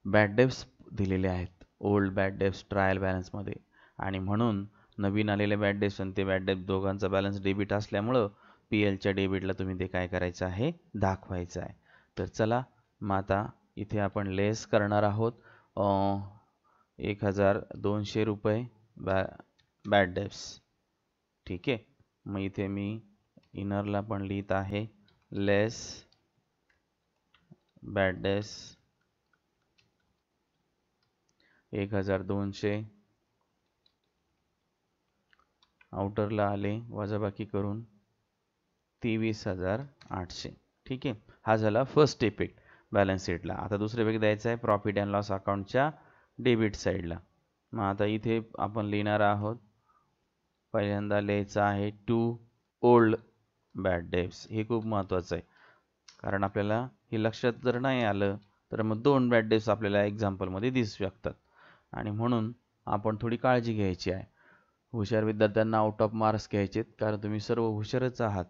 [SPEAKER 1] बॅड डेब्ट्स दिलेले आहेत, ओल्ड बॅड डेब्ट्स ट्रायल बॅलन्समध्ये, आणि म्हणून नवीन आलेले बॅड डेब्ट्स आणि ते बॅड डेब्ट दोघांचा बॅलन्स डेबिट असल्यामुळं पी एलच्या डेबिटला तुम्ही ते काय करायचं आहे दाखवायचं आहे. तर चला मग आता इथे आपण लेस करणार आहोत 1,200 रुपये बॅड डेब्ट्स. ठीक आहे, मग इथे मी इनरला पण लिहित आहे लेस बॅड डेब्ट्स 1200 आउटरला आले वजाबाकी करून 23,800. ठीक आहे, हा झाला फर्स्ट इफेक्ट बॅलन्स शीटला. आता दुसरा इफेक्ट द्यायचा आहे प्रॉफिट अँड लॉस अकाउंटच्या डेबिट साईडला. मग आता इथे आपण लिहिणार आहोत, पहिल्यांदा लिहायचं आहे टू ओल्ड बॅड डेब्ट्स. हे खूप महत्त्वाचं आहे, कारण आपल्याला हे लक्षात जर नाही आलं तर मग 2 बॅड डेब्ट्स आपल्याला एक्झाम्पलमध्ये दिसू शकतात, आणि म्हणून आपण थोडी काळजी घ्यायची आहे. हुशार विद्यार्थ्यांना आउट ऑफ मार्क्स घ्यायचेत, कारण तुम्ही सर्व हुशारच आहात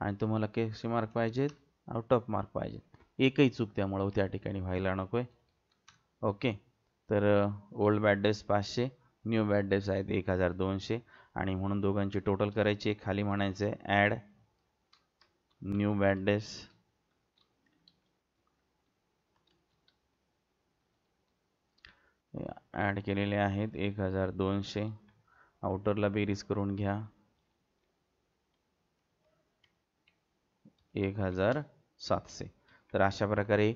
[SPEAKER 1] आणि तुम्हाला कसे मार्क पाहिजेत, आउट ऑफ मार्क पाहिजेत. एकही चूक त्यामुळे त्या ठिकाणी व्हायला नकोय. ओके, तर old bad debts 500, new bad debts आहेत 1200, आणि म्हणून दोघांची टोटल करायची. खाली म्हणायचं आहे add new bad debts add केलेले आहेत 1200. आउटरला बेरीज करून घ्या 1700. तर अशा प्रकारे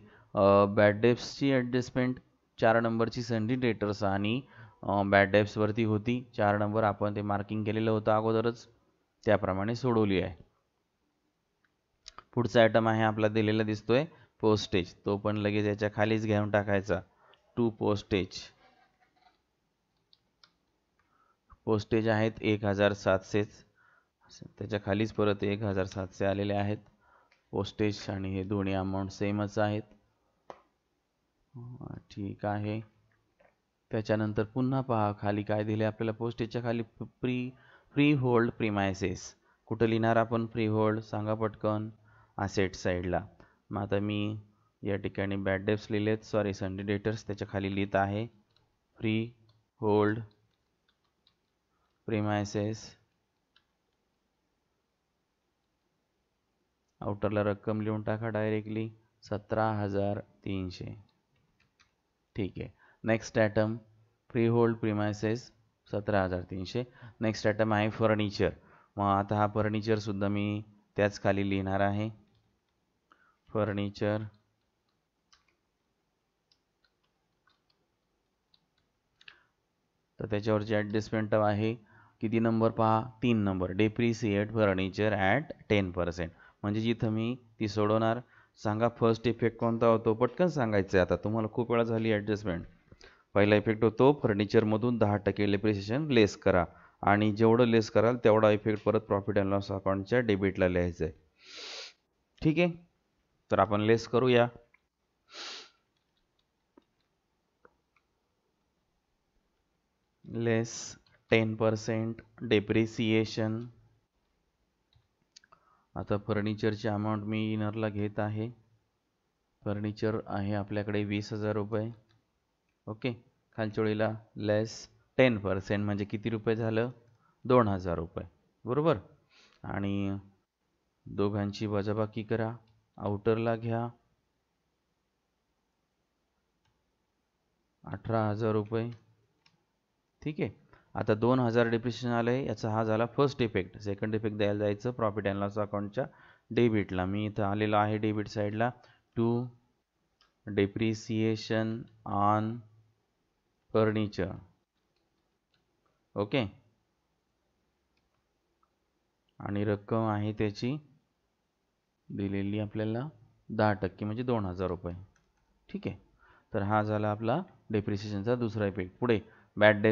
[SPEAKER 1] बॅड डेब्ट्सची ॲडजस्टमेंट 4 नंबरची सन्डी डेटर्स आणि बॅड डेब्ट्स वरती होती. 4 नंबर आपण ते मार्किंग केलेलं होतं अगोदरच, त्याप्रमाणे सोडवली आहे. पुढचा आयटम आहे आपला दिलेला दिसतोय पोस्टेज. तो पण लगेच याच्या खालीच घेऊन टाकायचा. टू पोस्टेज आहेत 1700, त्याच्या खालीच परत 1700 आलेले आहेत पोस्टेज, आणि हे दोन्ही अमाऊंट सेमच आहेत. ठीक आहे. त्याच्यानंतर पुन्हा पहा खाली काय दिले आपल्याला. पोस्टेजच्या खाली फ्री होल्ड प्रिमायसेस. कुठं लिहिणार आपण फ्री होल्ड, सांगा पटकन. असेट साईडला. मग आता मी या ठिकाणी बॅड डेब्ट्स लिहिलेत, सॉरी सन्डी डेटर्स, त्याच्या खाली लिहित आहे फ्री होल्ड प्रिमायसेस. आउटरला रक्कम लिहून टाका डायरेक्टली 17,300. ठीक आहे. Next item free hold premises 17,300. Next item आहे फर्निचर. मग आता हा फर्निचर सुद्धा मी त्याच खाली लिहिणार आहे. फर्निचर तर त्याच्यावरची ॲडजस्टमेंट आहे किती नंबर पहा, 3 नंबर. Depreciate furniture at 10%. म्हणजे जिथं मी ती सोडवणार. सांगा फर्स्ट इफेक्ट कोणता होतो, पटकन सांगायचं आहे. आता तुम्हाला खूप वेळा झाली ॲडजस्टमेंट. पहिला इफेक्ट होतो फर्निचरमधून 10% डेप्रिसिएशन लेस करा, आणि जेवढं लेस कराल तेवढा इफेक्ट परत प्रॉफिट अँड लॉस अकाउंटच्या डेबिटला लिहायचं आहे. ठीक आहे, तर आपण लेस करूया. लेस 10% डेप्रिसिएशन. आता फर्निचरची अमाऊंट मी इनरला घेत आहे. फर्निचर आहे आपल्याकडे 20,000 रुपये. ओके, खालच्या ओळीला लेस 10% म्हणजे किती रुपये झालं, 2,000 रुपये, बरोबर. आणि दोघांची वजाबाकी करा. आउटरला घ्या 18,000 रुपये. ठीक आहे. आता 2,000 डेप्रिसिएशन आलंय, याचा हा झाला फर्स्ट इफेक्ट. सेकंड इफेक्ट द्यायला जायचं प्रॉफिट अँड लॉस अकाउंटच्या डेबिटला. मी इथं आलेलो आहे डेबिट साईडला. To depreciation on furniture. Okay, आणि रक्कम आहे त्याची दिलेली आपल्याला 10% म्हणजे 2,000 रुपये. ठीक आहे, तर हा झाला आपला डेप्रिसिएशनचा दुसरा इफेक्ट. पुढे बॅड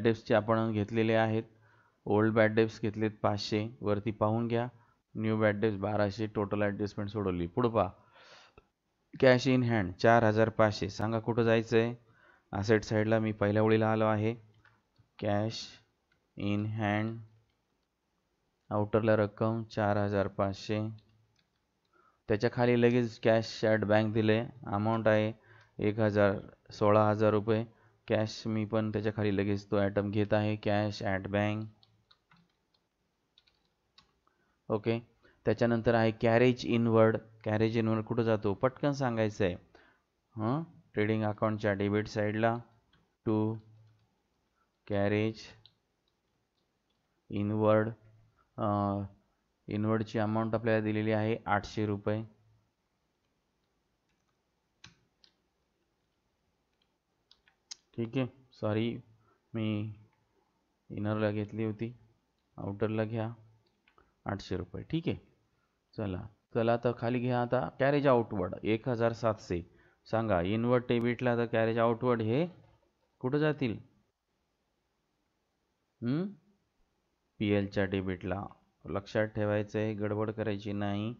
[SPEAKER 1] डेब्ट्सचे आपण घेतलेले आहेत. ओल्ड बॅड डेब्ट्स घेतलेत 500, वरती पाहून घ्या. New bad debts 1200. Total adjustment सोडवली. पुढे पहा कॅश इन हँड 4,500. सांगा कुठं जायचं आहे, असेट साईडला. मी पहिल्या ओळीला आलो आहे. कॅश इन हँड, आउटरला रक्कम 4,500. त्याच्या खाली लगेच कॅश ॲट बँक दिले. अमाऊंट आहे 16,000 रुपये. कॅश मी पण त्याच्या खाली लगेच तो आयटम घेत आहे, कॅश ॲट बँक. ओके, त्याच्यानंतर आहे कॅरेज इनवर्ड. कॅरेज इनवर्ड कुठं जातो, पटकन सांगायचं आहे. ट्रेडिंग अकाउंटच्या डेबिट साईडला. To carriage inward. इनवर्डची अमाऊंट आपल्याला दिलेली आहे 800 रुपये. ठीक आहे, सॉरी मी इनरला घेतली होती, आउटरला घ्या 800 रुपये. ठीक आहे, चला चला आता खाली घ्या. आता कॅरेज आउटवर्ड 1700. सांगा इनवर्ड डेबिटला तर कॅरेज आउटवर्ड हे कुठं जातील? पी एलच्या डेबिटला. लक्षात ठेवायचं आहे, गडबड करायची नाही.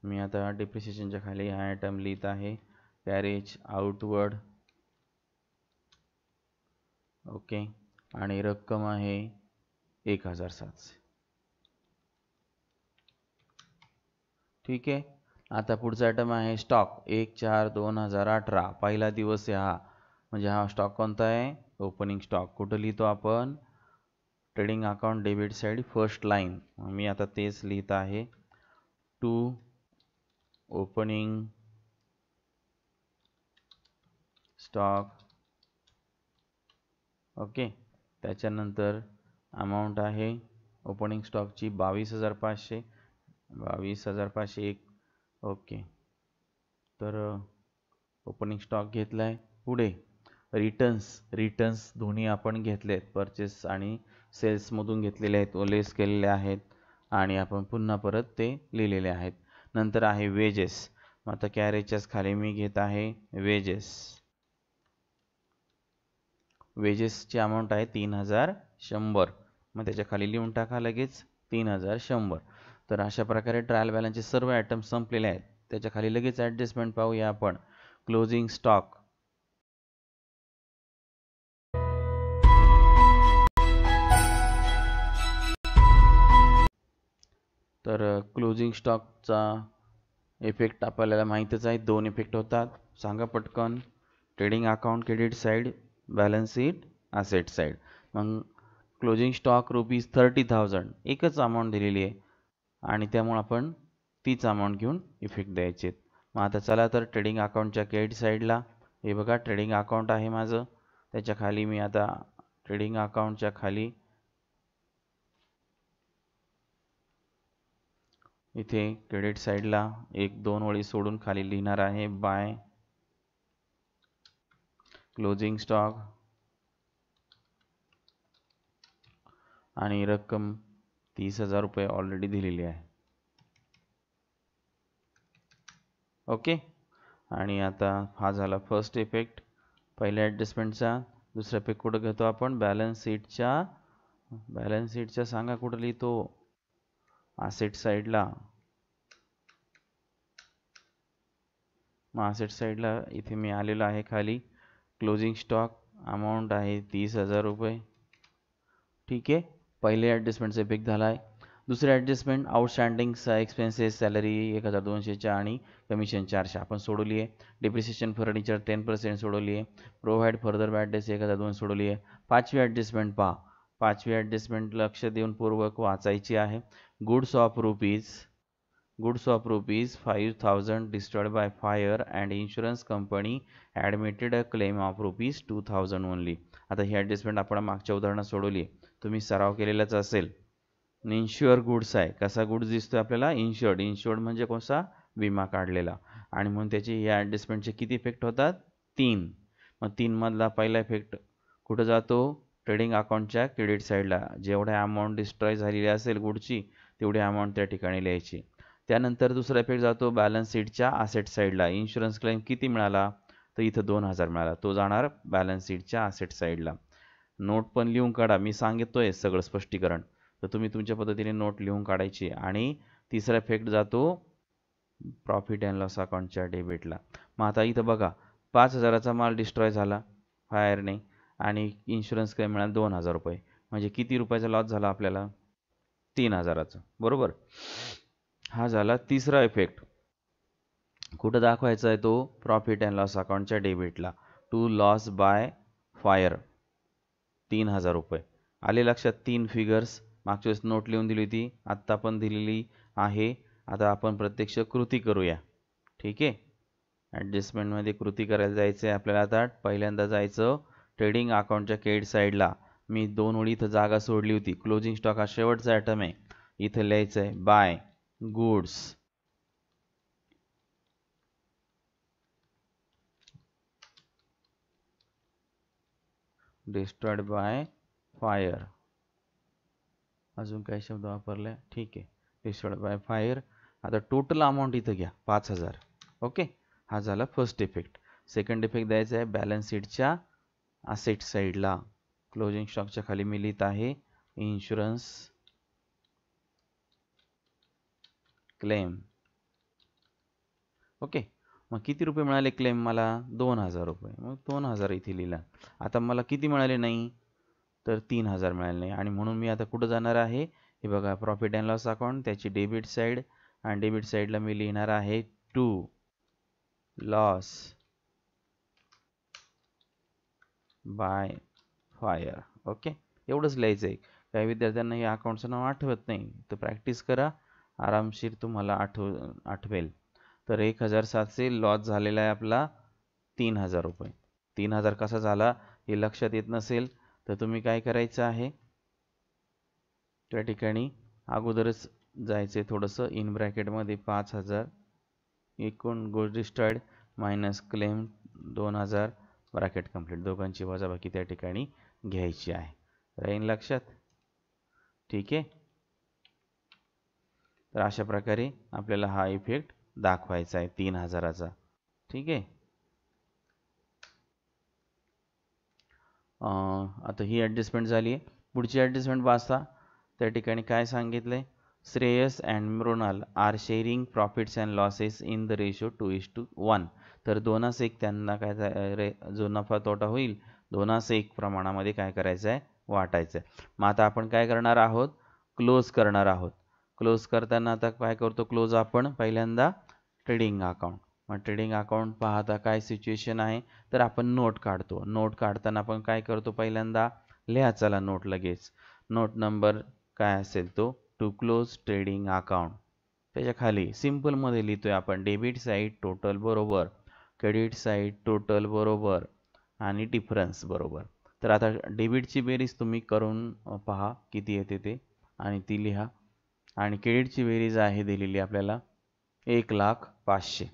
[SPEAKER 1] मी आता डिप्रिसिएशनच्या खाली हा आयटम लिहित आहे, कॅरेज आउटवर्ड. ओके, आणि रक्कम आहे 1700. ठीक आहे, आता पुढचा आयटम आहे स्टॉक 1/4/2018. पहिला दिवस आहे हा, म्हणजे हा स्टॉक कोणता आहे? Opening stock. कुठं लिहितो आपण? Trading account debit side first line. मी आता तेच लिहित आहे, टू ओपनिंग स्टॉक. ओके, त्याच्यानंतर अमाऊंट आहे ओपनिंग स्टॉकची 22,500. 22,501. ओके, तर ओपनिंग स्टॉक घेतला आहे. पुढे रिटर्न्स दोन्ही आपण घेतलेत, परचेस आणि सेल्समधून घेतलेले आहेत, लेस केलेले आहेत, आणि आपण पुन्हा परत ते लिहिलेले आहेत. नंतर आहे वेजेस. मग आता कॅरेजच्याच खाली मी घेत आहे वेजेस. वेजेसची अमाऊंट आहे 3,100. मग त्याच्या खाली लिहून टाका लगेच 3,100. तर अशा प्रकारे ट्रायल बॅलन्सचे सर्व आयटम संपलेले आहेत. त्याच्या खाली लगेच ॲडजस्टमेंट पाहूया आपण. Closing stock. तर क्लोजिंग स्टॉकचा इफेक्ट आपल्याला माहीतच आहे, 2 इफेक्ट होतात. सांगा पटकन. Trading account credit side, balance sheet asset side. मग क्लोजिंग स्टॉक ₹30,000 एकच अमाऊंट दिलेली आहे, आणि त्यामुळे आपण तीच अमाऊंट घेऊन इफेक्ट द्यायचे. मग आता चला तर ट्रेडिंग अकाउंटच्या क्रेडिट साईडला. हे बघा ट्रेडिंग अकाउंट आहे माझं. त्याच्या खाली मी आता ट्रेडिंग अकाउंटच्या खाली इथे क्रेडिट साईडला 1-2 ओळी सोडून खाली लिहिणार आहे बाय क्लोजिंग स्टॉक, आणि रक्कम 30,000 रुपये ऑलरेडी दिलेली आहे. ओके, आणि आता हा झाला फर्स्ट इफेक्ट पहिल्या ॲडजस्टमेंटचा. दुसरा इफेक्ट कुठं घेतो आपण? बॅलन्स शीटच्या सांगा कुठं लिहितो? ॲसेट साईडला. मग ॲसेट साईडला इथे मी आलेलो आहे खाली. क्लोजिंग स्टॉक अमाऊंट आहे 30,000 रुपये. ठीक आहे, पहिले ॲडजस्टमेंटचा इफेक्ट झाला आहे. दुसरे ॲडजस्टमेंट आउटस्टँडिंग एक्सपेन्सेस, सॅलरी 1,200 आणि कमिशन 400 आपण सोडवली आहे. डिप्रिसिएशन फर्निचर 10% सोडवली आहे. प्रोव्हाइड फर्दर बॅड डेट्स 1,200 सोडवली आहे. पाचवी ॲडजस्टमेंट पहा. पाचवी ॲडजस्टमेंट लक्ष देऊन पूर्वक वाचायची आहे. Goods of rupees 5,000 destroyed by fire and insurance company admitted a claim of rupees 2,000 only. आता ही ॲडजस्टमेंट आपण मागच्या उदाहरणात सोडवली आहे, तुम्ही सराव केलेलाच असेल. इन्श्युअर गुड्स आहे. कसा गुड्स दिसतोय आपल्याला? इन्श्युअर्ड म्हणजे कोणता? विमा काढलेला. आणि म्हणून त्याची या ॲडजस्टमेंटचे किती इफेक्ट होतात? 3. मग 3 मधला पहिला इफेक्ट कुठं जातो? ट्रेडिंग अकाउंटच्या क्रेडिट साईडला. जेवढ्या अमाऊंट डिस्ट्रॉय झालेली असेल गुडची तेवढी अमाऊंट त्या ठिकाणी लिहायची. त्यानंतर दुसरा इफेक्ट जातो बॅलन्स शीटच्या ॲसेट साईडला. इन्शुरन्स क्लेम किती मिळाला? तर इथं 2,000 मिळाला, तो जाणार बॅलन्स शीटच्या ॲसेट साईडला. नोट पण लिहून काढा, मी सांगितोय सगळं स्पष्टीकरण, तर तुम्ही तुमच्या पद्धतीने नोट लिहून काढायची. आणि तिसरा इफेक्ट जातो प्रॉफिट अँड लॉस अकाउंटच्या डेबिटला. मग आता इथं बघा 5,000चा माल डिस्ट्रॉय झाला फायरने, आणि इन्शुरन्स क्लेम मिळाला 2,000 रुपये. म्हणजे किती रुपयाचा लॉस झाला आपल्याला? 3,000चा. बरोबर. हा झाला तिसरा इफेक्ट. कुठं दाखवायचा आहे तो? प्रॉफिट अँड लॉस अकाउंटच्या डेबिटला. टू लॉस बाय फायर 3,000 रुपये. आले लक्षात? 3 फिगर्स. मागच्या वेळेस नोट लिहून दिली होती, आत्ता पण दिलेली आहे. आता आपण प्रत्यक्ष कृती करूया. ठीक आहे, ॲडजस्टमेंटमध्ये कृती करायला जायचं आहे आपल्याला. आता पहिल्यांदा जायचं ट्रेडिंग अकाउंटच्या क्रेडिट साईडला. मी 2 ओळी इथं जागा सोडली होती. क्लोजिंग स्टॉक हा शेवटचा आयटम आहे. इथं लिहायचं आहे by goods destroyed by fire. अजून काही शब्द वापरले? ठीक आहे, डिस्ट्रॉयड बाय फायर. आता टोटल अमाऊंट इथं घ्या 5000. ओके, हा झाला फर्स्ट इफेक्ट. सेकंड इफेक्ट द्यायचा आहे बॅलन्स शीटच्या असेट साईडला. क्लोजिंग स्टॉकच्या खाली मी लिहित आहे इन्शुरन्स क्लेम. ओके, मग किती रुपये मिळाले क्लेम मला? 2000 रुपये. मग 2000 इथे लिहिला. आता मला किती मिळाले नाही? तर 3000 मिळाले नाही. आणि म्हणून मी आता कुठं जाणार आहे? हे बघा, प्रॉफिट अँड लॉस अकाउंट, त्याची डेबिट साईड, आणि डेबिट साईडला मी लिहिणार आहे to loss by fire. Okay, एवढंच लिहायचं आहे. काही विद्यार्थ्यांना हे अकाउंटचं नाव आठवत नाही, तर प्रॅक्टिस करा, आरामशीर तुम्हाला आठवेल. तर 1007चे लॉस झालेला आहे आपला 3000 रुपये. 3000 कसा झाला हे लक्षात येत नसेल तर तुम्ही काय करायचं आहे, त्या ठिकाणी अगोदरच जायचे थोडंसं. इन ब्रॅकेटमध्ये 5000 एकूण goods destroyed minus claim 2000, bracket complete. दोघांची वजाबाकी त्या ठिकाणी घ्यायची आहे. राहील लक्षात? ठीक आहे. तर अशा प्रकारे आपल्याला हा इफेक्ट दाखवायचा आहे 3000चा. ठीक आहे. आता ही ॲडजस्टमेंट झाली आहे. पुढची ॲडजस्टमेंट वाचता. त्या ठिकाणी काय सांगितलंय? Shreyas and Mrinal are sharing profits and losses in the ratio 2:1. तर 2:1 त्यांना काय जो नफा तोटा होईल 2:1 प्रमाणामध्ये काय करायचं आहे? वाटायचं आहे. मग आता आपण काय करणार आहोत? क्लोज करणार आहोत. क्लोज करताना आता काय करतो क्लोज आपण? पहिल्यांदा ट्रेडिंग अकाउंट. मग ट्रेडिंग अकाउंट पाहता काय सिच्युएशन आहे? तर आपण नोट काढतो. नोट काढताना आपण काय करतो? पहिल्यांदा लिहा चला नोट लगेच. नोट नंबर काय असेल तो टू क्लोज ट्रेडिंग अकाउंट. त्याच्या खाली सिम्पलमध्ये लिहितोय आपण डेबिट साईड टोटल बरोबर, क्रेडिट साईड टोटल बरोबर, आणि डिफरन्स बरोबर. तर आता डेबिटची बेरीज तुम्ही करून पहा किती येते ते, आणि ती लिहा. आणि क्रेडिटची बेरीज आहे दिलेली आपल्याला 1,05,000.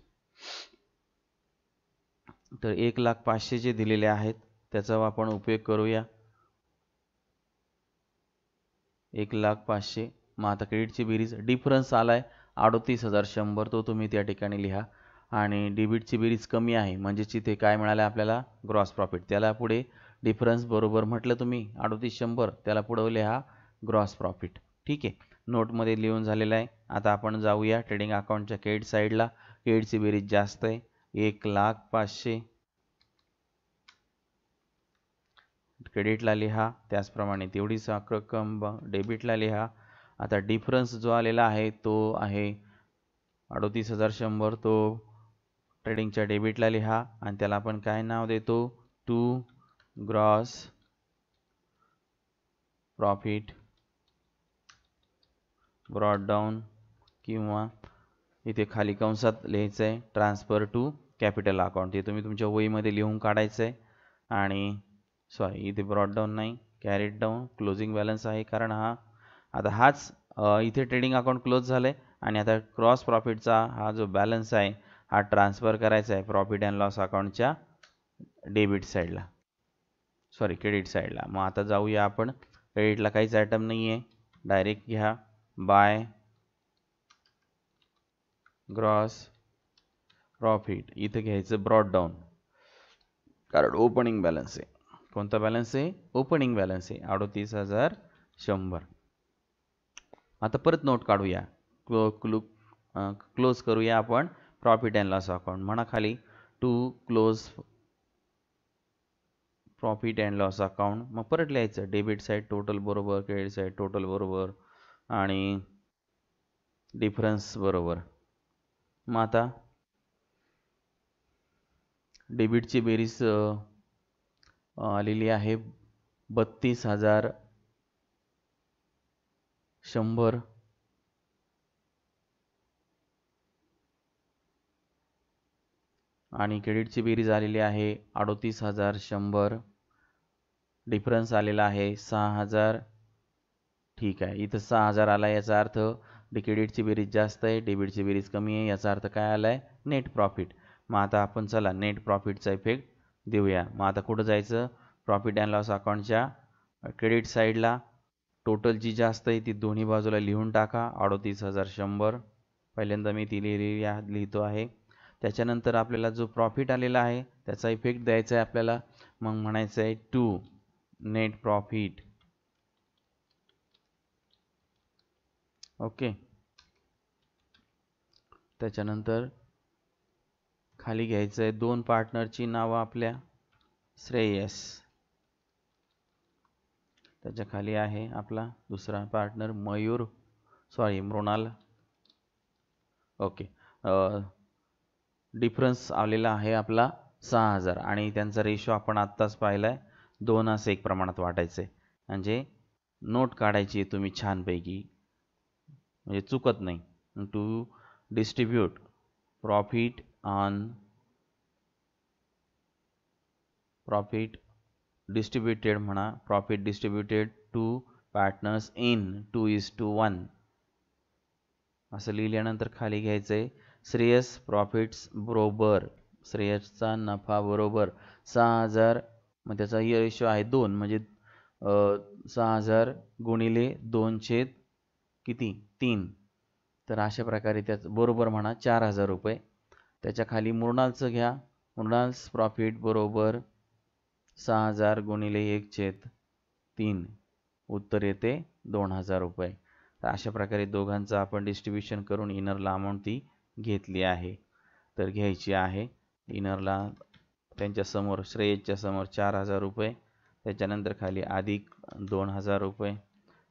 [SPEAKER 1] तर 1,05,000 जे दिलेले आहेत त्याचा आपण उपयोग करूया. 1,05,000. मग आता क्रेडिटची बेरीज डिफरन्स आलाय 38,100, तो तुम्ही त्या ठिकाणी लिहा. आणि डेबिटची बेरीज कमी आहे म्हणजे तिथे काय मिळालं आपल्याला? Gross profit. त्याला पुढे डिफरन्स बरोबर म्हटलं तुम्ही 38,100, त्याला पुढे लिहा ग्रॉस प्रॉफिट. ठीक आहे, नोटमध्ये लिहून झालेलं आहे. आता आपण जाऊया ट्रेडिंग अकाउंटच्या क्रेडिट साईडला. क्रेडिटची बेरीज जास्त आहे 1,05,000. क्रेडिटला लिहा, त्याचप्रमाणे तेवढीच रक्कम डेबिटला लिहा. आता डिफरन्स जो आलेला आहे तो आहे 38,100, तो ट्रेडिंगच्या डेबिटला लिहा. आणि त्याला आपण काय नाव देतो? To gross profit brought down, किंवा इथे खाली कंसात लिहायचं आहे ट्रान्सफर टू कॅपिटल अकाउंट. हे तुम्ही तुमच्या वहीमध्ये लिहून काढायचं आहे. आणि सॉरी, इथे ब्रॉट डाऊन नाही, कॅरीड डाऊन. क्लोजिंग बॅलन्स आहे कारण आता हाच इथे ट्रेडिंग अकाउंट क्लोज झालं आहे. आणि आता क्रॉस प्रॉफिटचा हा जो बॅलन्स आहे हा ट्रान्सफर करायचा आहे प्रॉफिट अँड लॉस अकाउंटच्या डेबिट साईडला, सॉरी क्रेडिट साईडला. मग आता जाऊया आपण. क्रेडिटला काहीच आयटम नाही आहे, डायरेक्ट घ्या बाय ग्रॉस प्रॉफिट. इथं घ्यायचं ब्रॉट डाऊन कारण ओपनिंग बॅलन्स आहे. कोणता बॅलन्स आहे? ओपनिंग बॅलन्स आहे 38,100. आता परत नोट काढूया, क्लोज करूया आपण प्रॉफिट अँड लॉस अकाउंट. म्हणा खाली to close profit and loss account. मग परत लिहायचं डेबिट साईड टोटल बरोबर, क्रेडिट साईड टोटल बरोबर, आणि डिफरन्स बरोबर. मग आता डेबिटची बेरीज आलेली आहे 32,100. आणि क्रेडिटची बेरीज आलेली आहे 38,100. डिफरन्स आलेला आहे 6,000. ठीक आहे, इथं 6,000 आला, याचा अर्थ क्रेडिटची बेरीज जास्त आहे, डेबिटची बेरीज कमी आहे, याचा अर्थ काय आलाय? Net profit. मग आता आपण चला नेट प्रॉफिटचा इफेक्ट देऊया. मग आता कुठं जायचं? प्रॉफिट अँड लॉस अकाउंटच्या क्रेडिट साईडला टोटल जी जास्त आहे ती दोन्ही बाजूला लिहून टाका. 38,100 पहिल्यांदा मी ती लिहितो आहे. त्याच्यानंतर आपल्याला जो प्रॉफिट आलेला आहे त्याचा इफेक्ट द्यायचा आहे आपल्याला. मग म्हणायचं आहे टू नेट प्रॉफिट. ओके. त्याच्यानंतर खाली घ्यायचं आहे दोन पार्टनरची नावं आपल्या. श्रेयस, त्याच्या खाली आहे आपला दुसरा पार्टनर मृणाल. ओके. डिफरन्स आलेला आहे आपला 6,000 आणि त्यांचा रेशो आपण आत्ताच पाहिलाय 2:1 प्रमाणात वाटायचे. म्हणजे नोट काढायची आहे तुम्ही छानपैकी, म्हणजे चुकत नाही. टू डिस्ट्रीब्यूट प्रॉफिट डिस्ट्रीब्युटेड म्हणा. Profit distributed to partners in 2:1 असं लिहिल्यानंतर खाली घ्यायचंय श्रेयस प्रॉफिट्स बरोबर श्रेयसचा नफा बरोबर 6,000. मग त्याचा रेशो आहे 2, म्हणजे 6,000 गुणिले 2 किती 3. तर अशा प्रकारे त्याचं बरोबर म्हणा 4,000 रुपये. त्याच्या खाली मृणालचं घ्या. मृणाल्स प्रॉफिट बरोबर 6,000 गुणिले 1/3 उत्तर येते 2,000 रुपये. तर अशा प्रकारे दोघांचं आपण डिस्ट्रीब्युशन करून इनरला अमाऊंट ती घेतली आहे. तर घ्यायची आहे इनरला त्यांच्या समोर श्रेयसच्या समोर 4,000 रुपये. त्याच्यानंतर खाली अधिक 2,000 रुपये.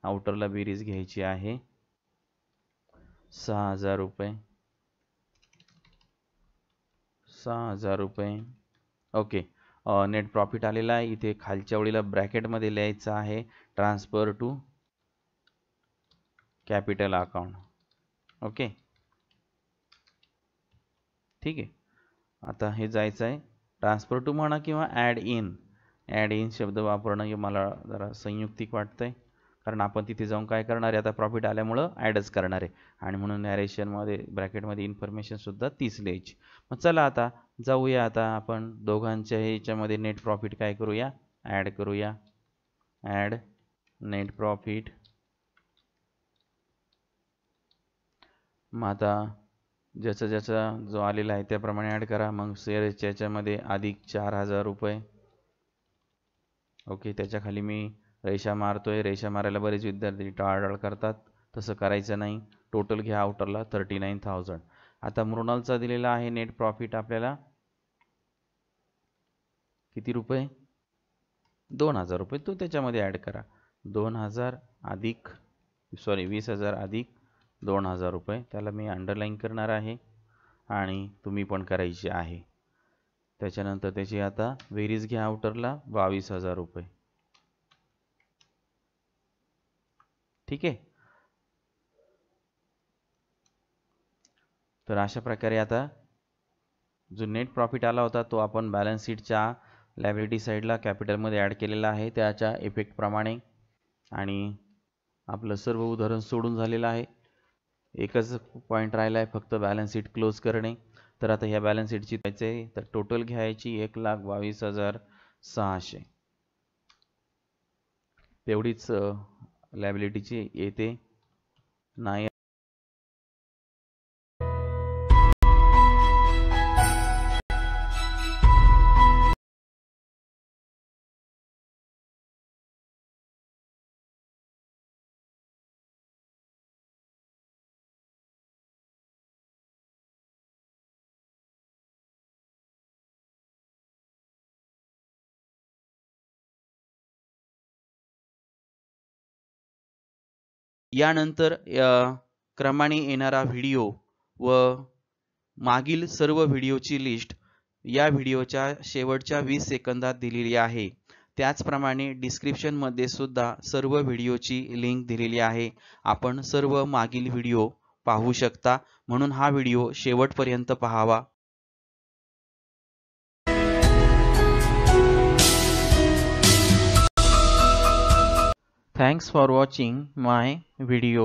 [SPEAKER 1] आउटरला बेरीज घ्यायची आहे 6,000 रुपये. 6,000 रुपये. ओके. नेट प्रॉफिट आलेला आहे. इथे खालच्या ओळीला ब्रॅकेटमध्ये लिहायचं आहे transfer to capital account. Okay, ठीक आहे. आता हे जायचं आहे ट्रान्सफर टू म्हणा किंवा ॲड इन शब्द वापरणं हे मला जरा संयुक्तिक वाटतंय, कारण आपण तिथे जाऊन काय करणार आहे आता प्रॉफिट आल्यामुळं ॲडच करणार आहे आणि म्हणून नॅरेशनमध्ये ब्रॅकेटमध्ये इन्फॉर्मेशनसुद्धा तीच लिहायची. मग चला आता जाऊया. आता आपण दोघांच्या ह्याच्यामध्ये नेट प्रॉफिट काय करूया ॲड करूया. Add net profit. मग आता ज्याचा जो आलेला आहे त्याप्रमाणे ॲड करा. मग शेअरच्या याच्यामध्ये अधिक 4,000 रुपये. ओके. त्याच्या खाली मी रेषा मारतोय. रेषा मारायला बरेच विद्यार्थी टाळाटाळ करतात, तसं करायचं नाही. टोटल घ्या आउटरला 39,000. आता मृणालचा दिलेला आहे नेट प्रॉफिट आपल्याला किती रुपये 2,000 रुपये. तो त्याच्यामध्ये ॲड करा. 20,000 अधिक 20,000 अधिक 2,000 रुपये. त्याला मी अंडरलाईन करणार आहे आणि तुम्ही पण करायची आहे. त्याच्यानंतर त्याची आता बेरीज घ्या आउटरला 22,000 रुपये. ठीक आहे. तर अशा प्रकारे आता जो नेट प्रॉफिट आला होता तो आपण बॅलन्स शीटच्या लायबिलिटी साईडला कॅपिटलमध्ये ॲड केलेला आहे त्याच्या इफेक्ट प्रमाणे. आणि आपलं सर्व उदाहरण सोडून झालेलं आहे. एकच पॉईंट राहिला आहे फक्त बॅलन्स शीट क्लोज करणे. तर आता ह्या बॅलन्स शीटची द्यायचे तर टोटल घ्यायची 1,22,600 तेवढीच लायबिलिटीची येते नाही. यानंतर क्रमाने येणारा व्हिडिओ व मागील सर्व व्हिडिओची लिस्ट या व्हिडिओच्या शेवटच्या 20 सेकंदात दिलेली आहे. त्याचप्रमाणे डिस्क्रिप्शन मध्ये सुद्धा सर्व व्हिडिओची लिंक दिलेली आहे. आपण सर्व मागील व्हिडिओ पाहू शकता, म्हणून हा व्हिडिओ शेवटपर्यंत पाहावा. Thanks for watching my video.